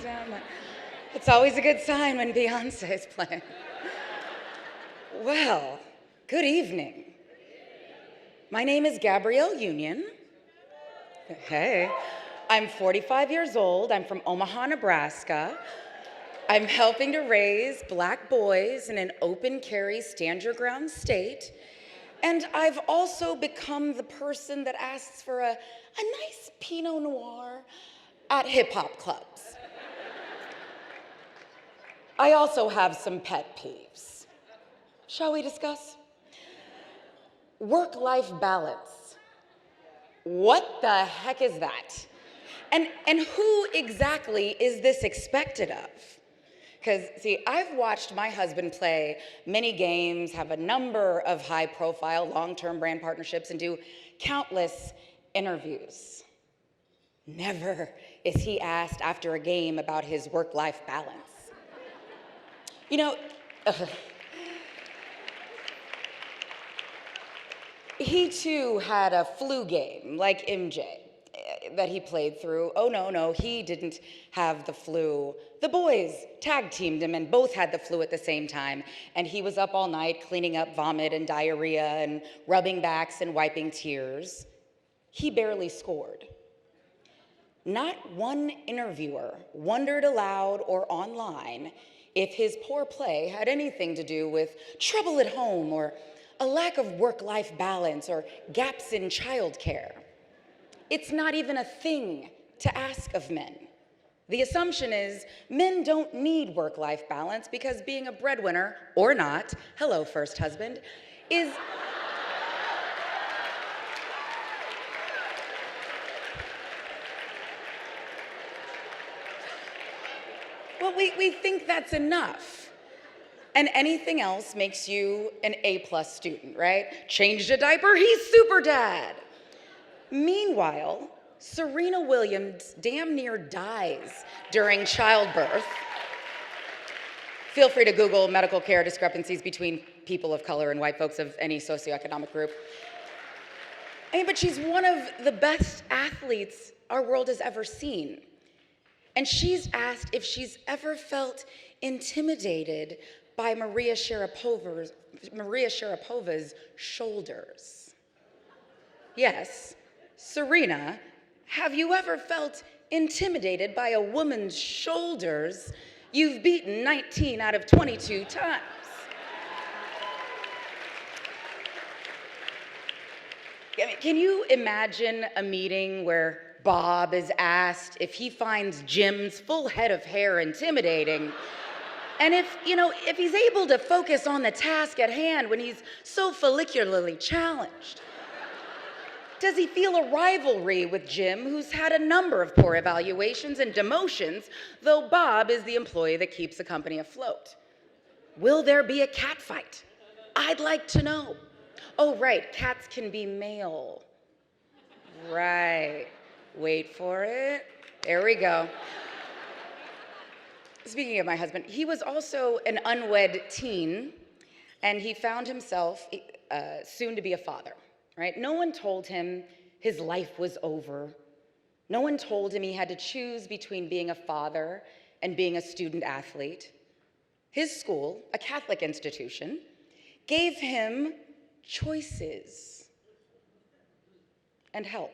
down. It's always a good sign when Beyonce is playing. Well, good evening. My name is Gabrielle Union. Hey. I'm 45 years old. I'm from Omaha, Nebraska. I'm helping to raise Black boys in an open carry, stand your ground state. And I've also become the person that asks for a nice Pinot Noir at hip hop clubs. I also have some pet peeves. Shall we discuss? Work-life balance. What the heck is that? And who exactly is this expected of? Because, see, I've watched my husband play many games, have a number of high-profile long-term brand partnerships, and do countless interviews. Never is he asked after a game about his work-life balance. You know, he too had a flu game like MJ that he played through. Oh, no, he didn't have the flu. The boys tag teamed him and both had the flu at the same time. And he was up all night cleaning up vomit and diarrhea and rubbing backs and wiping tears. He barely scored. Not one interviewer wondered aloud or online if his poor play had anything to do with trouble at home or a lack of work-life balance or gaps in childcare. It's not even a thing to ask of men. The assumption is men don't need work-life balance because being a breadwinner, or not, hello, first husband, is well, we think that's enough. And anything else makes you an A+ student, right? Changed a diaper, he's super dad. Meanwhile, Serena Williams damn near dies during childbirth. Feel free to Google medical care discrepancies between people of color and white folks of any socioeconomic group. But she's one of the best athletes our world has ever seen. And she's asked if she's ever felt intimidated by Maria Sharapova's shoulders. Yes, Serena, have you ever felt intimidated by a woman's shoulders you've beaten 19 out of 22 times? Can you imagine a meeting where Bob is asked if he finds Jim's full head of hair intimidating? And if he's able to focus on the task at hand when he's so follicularly challenged? Does he feel a rivalry with Jim, who's had a number of poor evaluations and demotions, though Bob is the employee that keeps the company afloat? Will there be a cat fight? I'd like to know. Oh, right, cats can be male. Right, wait for it. There we go. Speaking of my husband, he was also an unwed teen, and he found himself soon to be a father, right? No one told him his life was over. No one told him he had to choose between being a father and being a student athlete. His school, a Catholic institution, gave him choices and help.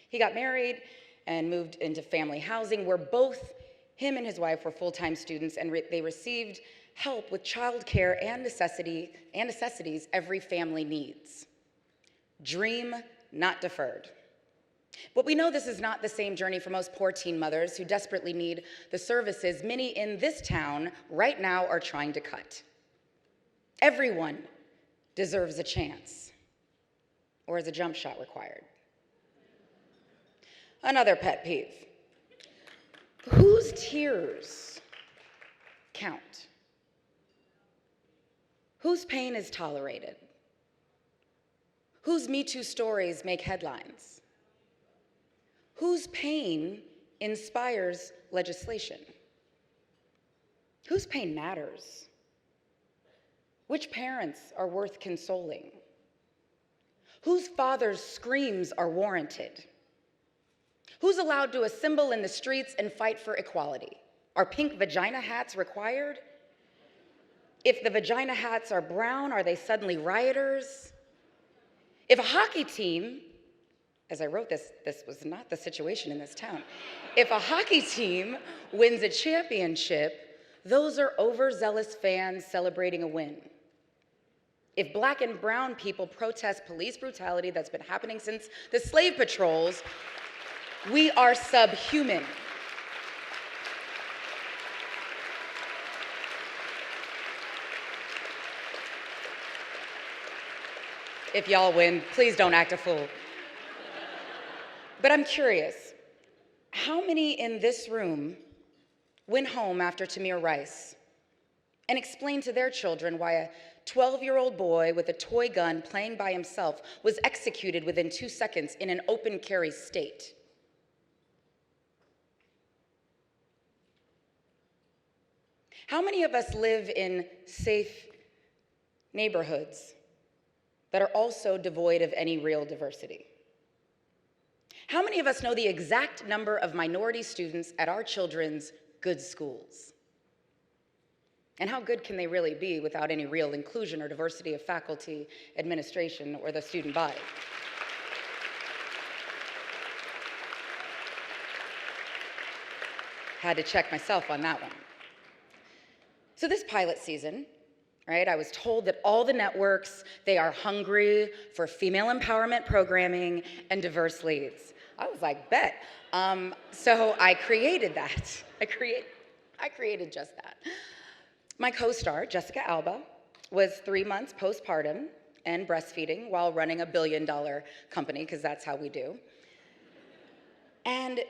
He got married and moved into family housing where both him and his wife were full-time students, and they received help with childcare and necessities every family needs. Dream not deferred. But we know this is not the same journey for most poor teen mothers who desperately need the services many in this town right now are trying to cut. Everyone deserves a chance, or is a jump shot required? Another pet peeve. Whose tears count? Whose pain is tolerated? Whose Me Too stories make headlines? Whose pain inspires legislation? Whose pain matters? Which parents are worth consoling? Whose father's screams are warranted? Who's allowed to assemble in the streets and fight for equality? Are pink vagina hats required? If the vagina hats are brown, are they suddenly rioters? If a hockey team, as I wrote this, this was not the situation in this town. If a hockey team wins a championship, those are overzealous fans celebrating a win. If black and brown people protest police brutality that's been happening since the slave patrols, we are subhuman. If y'all win, please don't act a fool. But I'm curious, how many in this room went home after Tamir Rice and explained to their children why a 12-year-old boy with a toy gun playing by himself was executed within 2 seconds in an open carry state? How many of us live in safe neighborhoods that are also devoid of any real diversity? How many of us know the exact number of minority students at our children's good schools? And how good can they really be without any real inclusion or diversity of faculty, administration, or the student body? Had to check myself on that one. So this pilot season, right, I was told that all the networks, they are hungry for female empowerment programming and diverse leads. I was like, bet. So I created that. I created just that. My co-star, Jessica Alba, was 3 months postpartum and breastfeeding while running a billion-dollar company, because that's how we do. And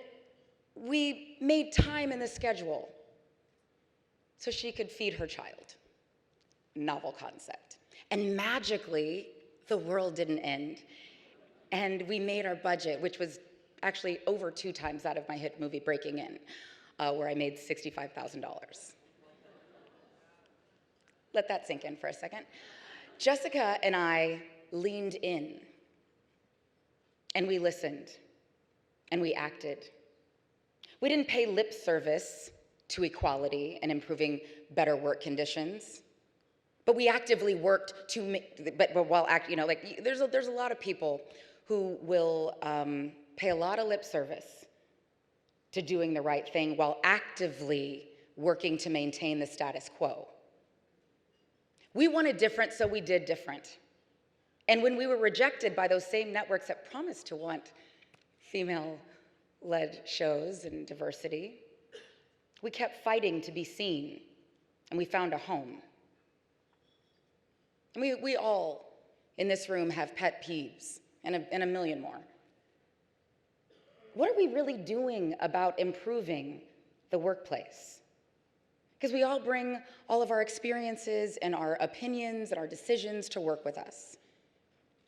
we made time in the schedule so she could feed her child. Novel concept. And magically, the world didn't end. And we made our budget, which was actually over 2 times that of my hit movie Breaking In, where I made $65,000. Let that sink in for a second. Jessica and I leaned in, and we listened, and we acted. We didn't pay lip service to equality and improving better work conditions, but we actively worked to make, but while act, you know, like there's a lot of people who will pay a lot of lip service to doing the right thing while actively working to maintain the status quo. We wanted different, so we did different. And when we were rejected by those same networks that promised to want female-led shows and diversity, we kept fighting to be seen, and we found a home. And we all in this room have pet peeves, and a million more. What are we really doing about improving the workplace? Because we all bring all of our experiences and our opinions and our decisions to work with us.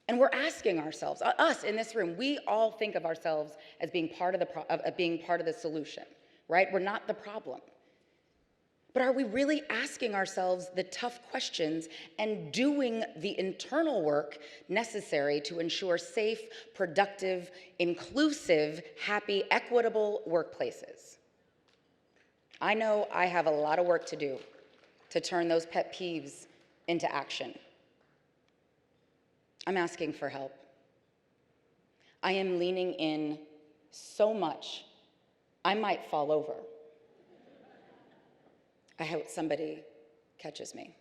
And we're asking ourselves, us in this room, we all think of ourselves as being part of the solution, right? We're not the problem. But are we really asking ourselves the tough questions and doing the internal work necessary to ensure safe, productive, inclusive, happy, equitable workplaces? I know I have a lot of work to do to turn those pet peeves into action. I'm asking for help. I am leaning in so much, I might fall over. I hope somebody catches me.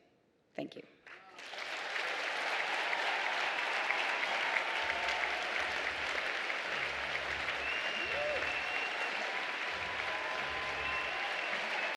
Thank you.